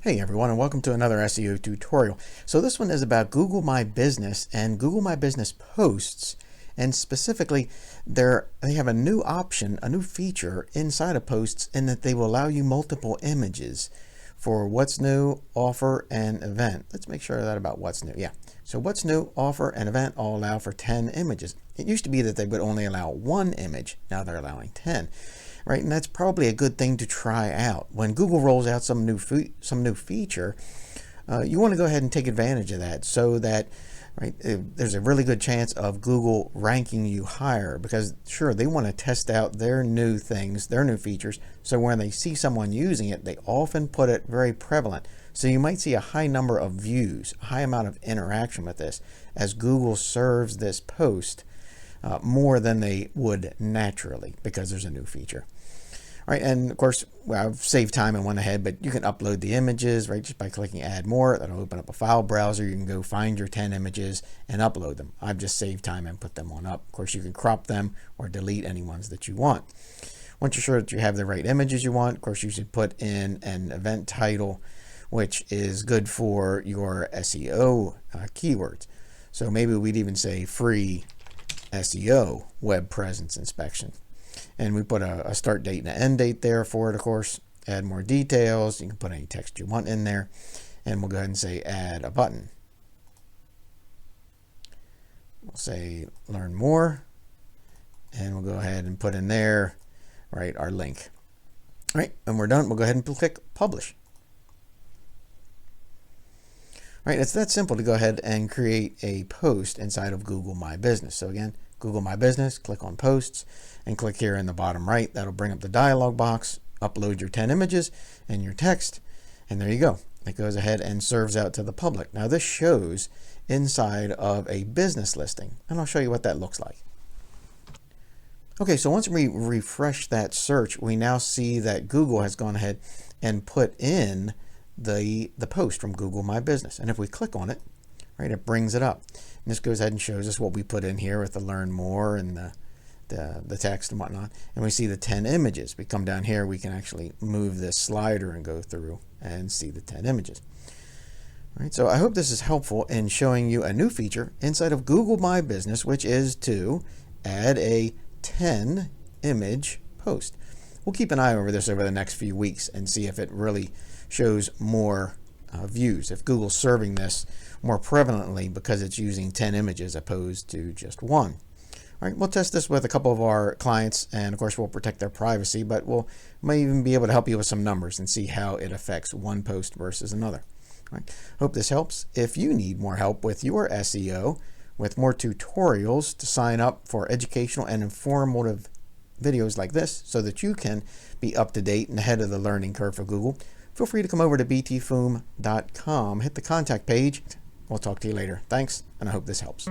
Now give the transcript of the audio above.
Hey everyone, and welcome to another SEO tutorial. So this one is about Google My Business and Google My Business posts, and specifically they have a new option, a new feature inside of posts, in that they will allow you multiple images for what's new, offer, and event. Let's make sure that about what's new. Yeah. So what's new, offer, and event all allow for 10 images. It used to be that they would only allow one image. Now they're allowing 10. Right, and that's probably a good thing to try out. When Google rolls out some new feature, you want to go ahead and take advantage of that, so that there's a really good chance of Google ranking you higher, because sure, they want to test out their new things, their new features, so when they see someone using it, they often put it very prevalent. So you might see a high number of views, a high amount of interaction with this, as Google serves this post more than they would naturally, because there's a new feature. Right, and of course, I've saved time and went ahead, but you can upload the images, right, just by clicking add more. That'll open up a file browser. You can go find your 10 images and upload them. I've just saved time and put them on up. Of course, you can crop them or delete any ones that you want. Once you're sure that you have the right images you want, of course, you should put in an event title, which is good for your SEO keywords. So maybe we'd even say free SEO web presence inspection. And we put a start date and an end date there for it, of course. Add more details. You can put any text you want in there. And we'll go ahead and say add a button. We'll say learn more. And we'll go ahead and put in there, right, our link. All right, and we're done. We'll go ahead and click publish. All right, it's that simple to go ahead and create a post inside of Google My Business. So again, Google My Business, click on posts, and click here in the bottom right. That'll bring up the dialog box. Upload your 10 images and your text, and there you go. It goes ahead and serves out to the public. Now this shows inside of a business listing, and I'll show you what that looks like. Okay, so once we refresh that search, we now see that Google has gone ahead and put in the post from Google My Business. And if we click on it, right, it brings it up. And this goes ahead and shows us what we put in here with the learn more and the text and whatnot. And we see the 10 images. We come down here, we can actually move this slider and go through and see the 10 images. All right, so I hope this is helpful in showing you a new feature inside of Google My Business, which is to add a 10 image post. We'll keep an eye over this over the next few weeks and see if it really shows more views, if Google's serving this more prevalently because it's using 10 images opposed to just one. All right, we'll test this with a couple of our clients, and of course we'll protect their privacy, but we'll might even be able to help you with some numbers and see how it affects one post versus another. All right, hope this helps. If you need more help with your SEO, with more tutorials, to sign up for educational and informative videos like this so that you can be up to date and ahead of the learning curve for Google, feel free to come over to BTFOOM.com, hit the contact page. We'll talk to you later. Thanks, and I hope this helps.